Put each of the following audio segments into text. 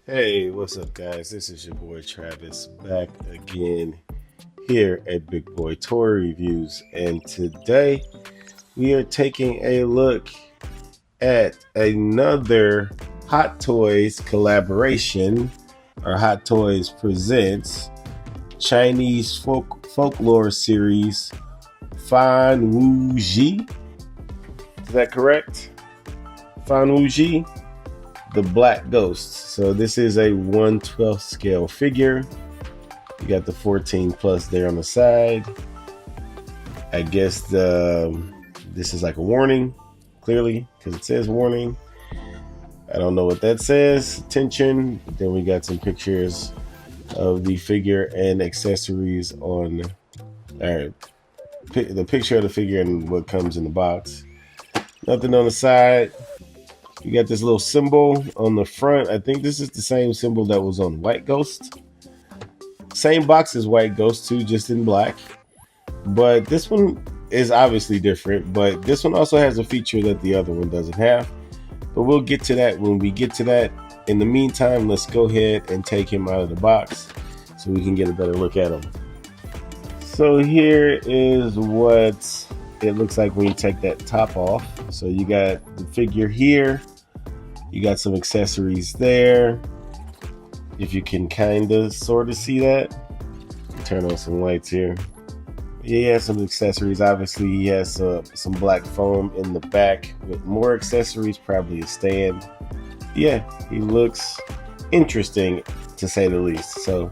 Hey, what's up, guys? This is your boy Travis back again here at Big Boy Toy Reviews, and today we are taking a look at another Hot Toys collaboration, or Hot Toys presents Chinese folklore series Fanwujiu. Is that correct? Fanwujiu, the Black Ghost. So this is a 1/12 scale figure. You got the 14 plus there on the side. I guess this is like a warning, clearly, because it says warning. I don't know what that says. Attention. Then we got some pictures of the figure and accessories on the picture of the figure and what comes in the box. Nothing on the side. You got this little symbol on the front. I think this is the same symbol that was on White Ghost. Same box as White Ghost too, just in black. But this one is obviously different. But this one also has a feature that the other one doesn't have. But we'll get to that when we get to that. In the meantime, let's go ahead and take him out of the box so we can get a better look at him. So here is what it looks like when you take that top off. So you got the figure here. You got some accessories there. If you can kind of sort of see that. Turn on some lights here. Yeah, he has some accessories. Obviously, he has some black foam in the back with more accessories, probably a stand. Yeah, he looks interesting to say the least. So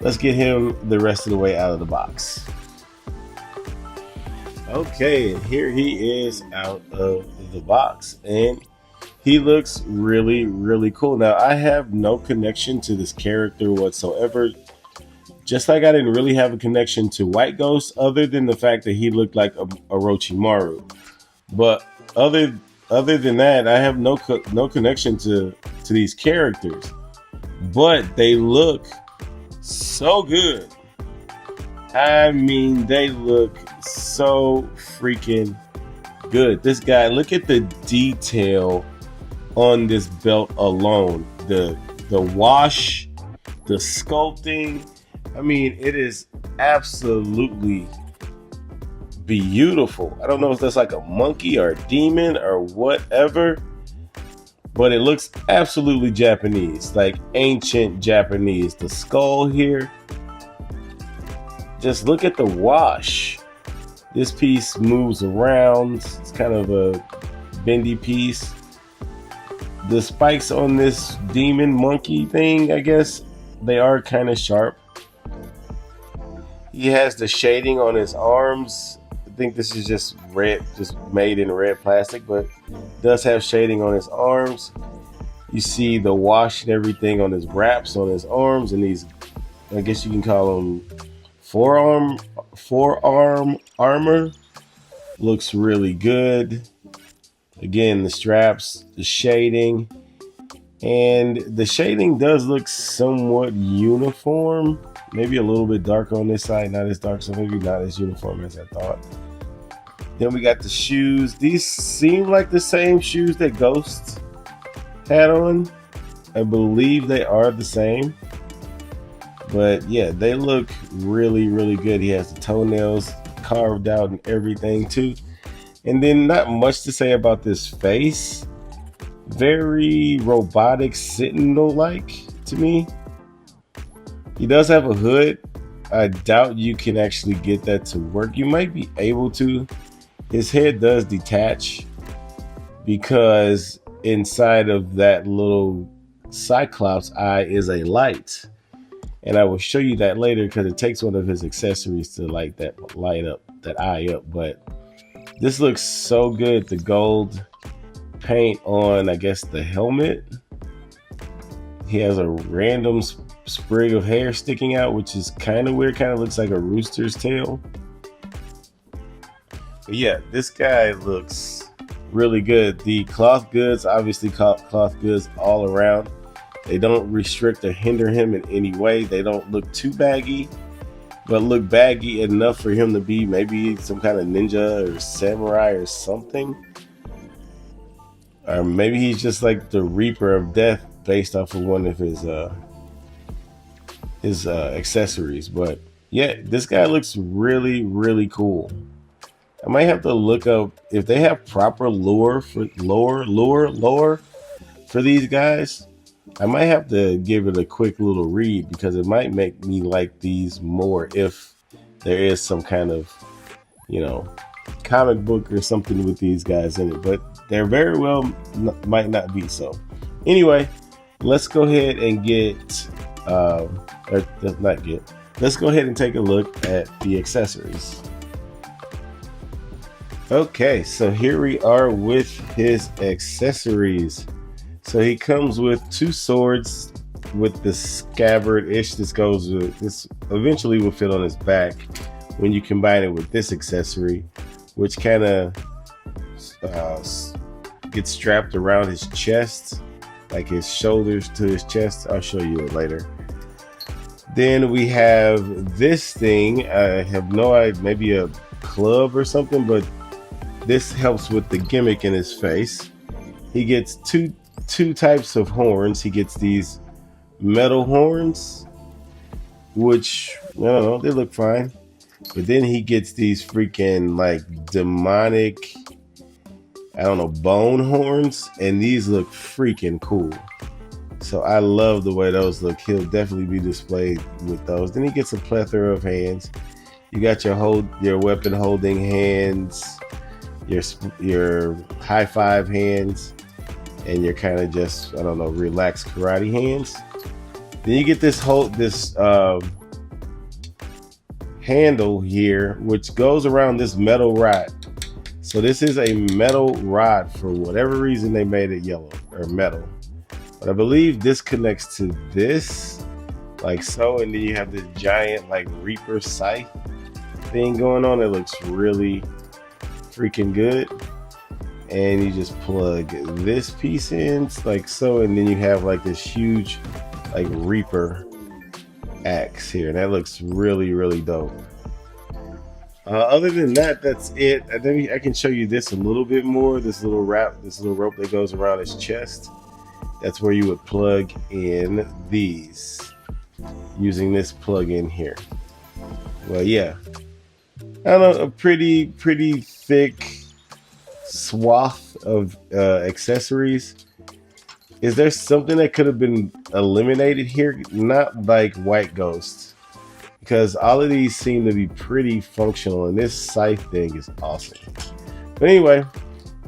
let's get him the rest of the way out of the box. Okay, and here he is out of the box, and he looks really, really cool. Now, I have no connection to this character whatsoever. Just like I didn't really have a connection to White Ghost, other than the fact that he looked like a Orochimaru. But other than that, I have no connection to these characters. But they look so good. I mean, they look so freaking good. This guy, look at the detail on this belt alone. The wash, the sculpting. I mean, it is absolutely beautiful. I don't know if that's like a monkey or a demon or whatever, but it looks absolutely Japanese, like ancient Japanese. The skull here. Just look at the wash. This piece moves around. It's kind of a bendy piece. The spikes on this demon monkey thing, I guess, they are kind of sharp. He has the shading on his arms. I think this is just red, just made in red plastic, but does have shading on his arms. You see the wash and everything on his wraps on his arms, and these, I guess you can call them forearm armor. Looks really good. Again, the straps, the shading, and the shading does look somewhat uniform. Maybe a little bit darker on this side, not as dark, so maybe not as uniform as I thought. Then we got the shoes. These seem like the same shoes that Ghost had on. I believe they are the same. But yeah, they look really, really good. He has the toenails carved out and everything too. And then not much to say about this face. Very robotic Sentinel-like to me. He does have a hood. I doubt you can actually get that to work. You might be able to. His head does detach because inside of that little Cyclops eye is a light. And I will show you that later because it takes one of his accessories to light that eye up. But this looks so good. The gold paint on, I guess, the helmet. He has a random sprig of hair sticking out, which is kind of weird. Kind of looks like a rooster's tail. But yeah, this guy looks really good. The cloth goods, obviously cloth goods all around. They don't restrict or hinder him in any way. They don't look too baggy, but look baggy enough for him to be maybe some kind of ninja or samurai or something. Or maybe he's just like the Reaper of Death based off of one of his accessories. But yeah, this guy looks really, really cool. I might have to look up if they have proper lore for these guys. I might have to give it a quick little read because it might make me like these more if there is some kind of, you know, comic book or something with these guys in it. But there very well might not be so. Anyway, let's go ahead and get, or not get, let's go ahead and take a look at the accessories. Okay, so here we are with his accessories. So he comes with 2 swords with the scabbard-ish. This eventually will fit on his back when you combine it with this accessory, which kind of gets strapped around his chest, like his shoulders to his chest. I'll show you it later. Then we have this thing. I have no idea, maybe a club or something, but this helps with the gimmick in his face. He gets two types of horns. He gets these metal horns, which, I don't know, they look fine. But then he gets these freaking like demonic, I don't know, bone horns, and these look freaking cool. So I love the way those look. He'll definitely be displayed with those. Then he gets a plethora of hands. You got your weapon holding hands, your high five hands, and your kind of just, I don't know, relaxed karate hands. Then you get this handle here, which goes around this metal rod. So this is a metal rod. For whatever reason, they made it yellow or metal. But I believe this connects to this, like so. And then you have this giant like Reaper scythe thing going on. It looks really freaking good. And you just plug this piece in like so. And then you have like this huge like Reaper axe here. And that looks really, really dope. Other than that, that's it. I can show you this a little bit more. This little rope that goes around his chest. That's where you would plug in these using this plug in here. Well, yeah, I don't know, a pretty thick swath of accessories. Is there something that could have been eliminated here? Not like White Ghost, because all of these seem to be pretty functional, and this scythe thing is awesome. But anyway,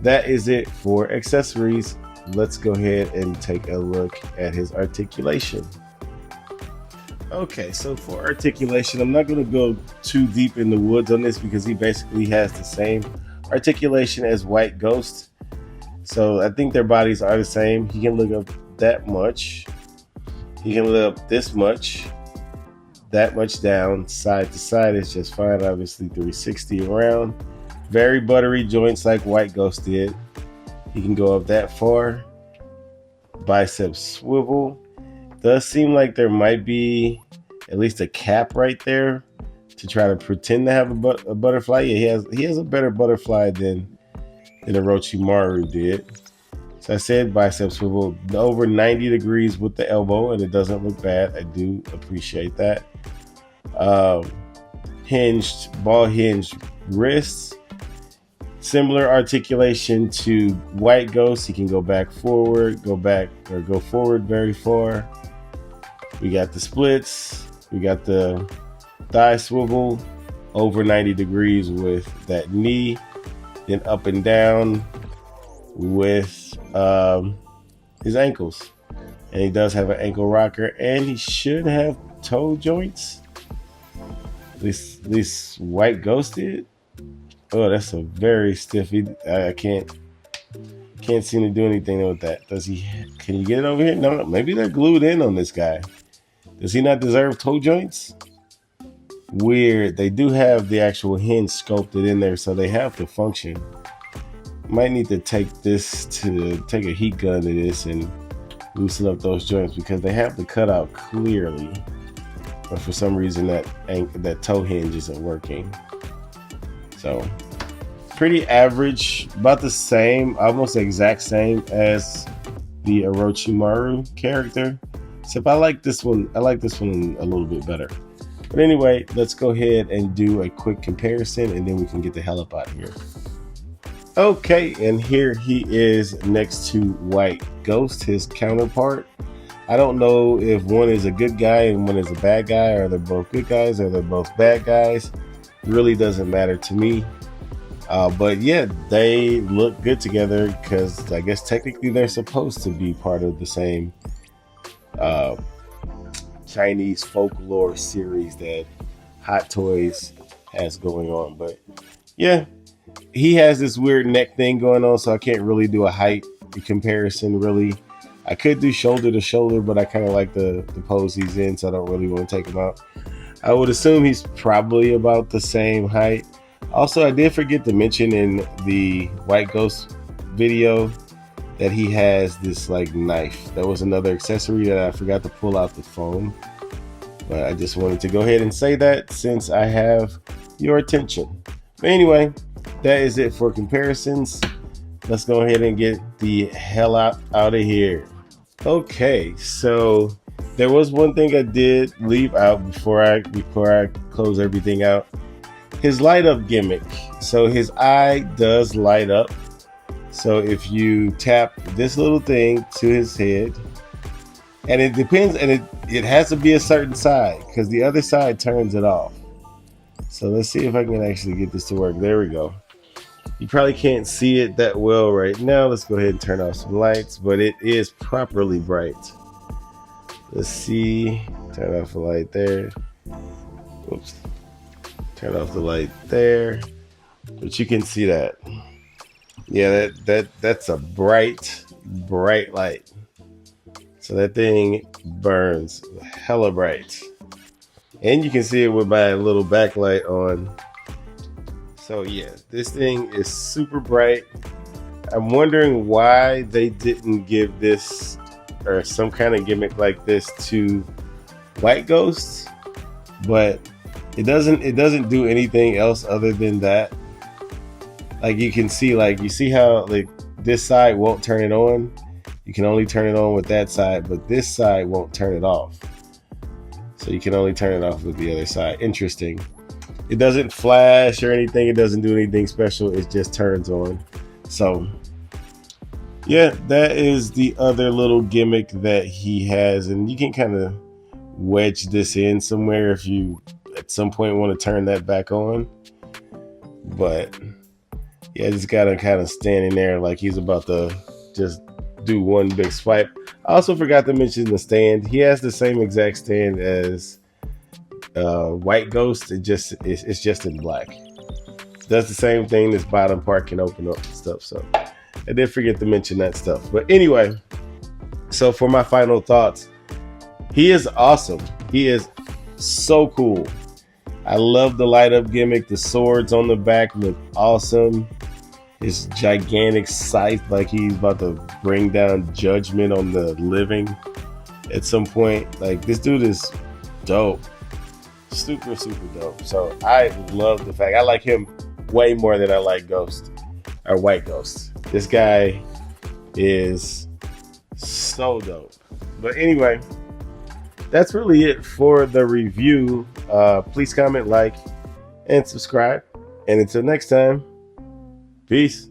that is it for accessories. Let's go ahead and take a look at his articulation. Okay, so for articulation, I'm not going to go too deep in the woods on this because he basically has the same articulation as White Ghost. So I think their bodies are the same. He can look up that much. He can look up this much. That much down. Side to side is just fine. Obviously 360 around. Very buttery joints like White Ghost did. He can go up that far. Bicep swivel. Does seem like there might be at least a cap right there to try to pretend to have a butterfly. Yeah, he has a better butterfly than Orochimaru did. So I said bicep swivel over 90 degrees with the elbow, and it doesn't look bad. I do appreciate that. Ball hinged wrists. Similar articulation to White Ghost. He can go back forward, go back, or go forward very far. We got the splits. We got the thigh swivel over 90 degrees with that knee. Then up and down with his ankles. And he does have an ankle rocker. And he should have toe joints. At least White Ghost did. Oh, that's a very stiff. I can't seem to do anything with that. Can you get it over here? No, maybe they're glued in on this guy. Does he not deserve toe joints? Weird. They do have the actual hinge sculpted in there, so they have to function. Might need to take a heat gun to this and loosen up those joints because they have the cutout clearly, but for some reason that toe hinge isn't working. So pretty average, about the same, almost the exact same as the Orochimaru character. Except I like this one. I like this one a little bit better. But anyway, let's go ahead and do a quick comparison, and then we can get the hell up out of here. Okay, and here he is next to White Ghost, his counterpart. I don't know if one is a good guy and one is a bad guy, or they're both good guys, or they're both bad guys. It really doesn't matter to me. But yeah, they look good together because I guess technically they're supposed to be part of the same Chinese folklore series that Hot Toys has going on. But yeah, he has this weird neck thing going on, so I can't really do a height comparison really. I could do shoulder to shoulder, but I kind of like the pose he's in, so I don't really want to take him out. I would assume he's probably about the same height. Also, I did forget to mention in the White Ghost video that he has this like knife. That was another accessory that I forgot to pull out the phone. But I just wanted to go ahead and say that since I have your attention. But anyway, that is it for comparisons. Let's go ahead and get the hell out of here. Okay, so there was one thing I did leave out before I close everything out. His light up gimmick. So his eye does light up. So if you tap this little thing to his head, and it depends, and it has to be a certain side because the other side turns it off. So let's see if I can actually get this to work. There we go. You probably can't see it that well right now. Let's go ahead and turn off some lights, but it is properly bright. Let's see. Turn off the light there. Whoops. Turn off the light there. But you can see that. Yeah, that's a bright light. So that thing burns hella bright. And you can see it with my little backlight on. So yeah, this thing is super bright. I'm wondering why they didn't give this or some kind of gimmick like this to White Ghost, but it doesn't do anything else other than that. Like you can see, like you see how like this side won't turn it on. You can only turn it on with that side, but this side won't turn it off. So you can only turn it off with the other side. Interesting. It doesn't flash or anything. It doesn't do anything special. It just turns on. So yeah, that is the other little gimmick that he has. And you can kind of wedge this in somewhere if you at some point want to turn that back on. But yeah, just gotta kind of stand in there like he's about to just do one big swipe. I also forgot to mention the stand. He has the same exact stand as White Ghost. It's just in black. Does the same thing. This bottom part can open up and stuff. So I did forget to mention that stuff. But anyway, so for my final thoughts, he is awesome. He is so cool. I love the light up gimmick. The swords on the back look awesome. His gigantic scythe, like he's about to bring down judgment on the living at some point. Like this dude is dope. Super dope. So I love the fact I like him way more than I like Ghost or White Ghost. This guy is so dope. But anyway, that's really it for the review. Please comment, like, and subscribe. And until next time, peace.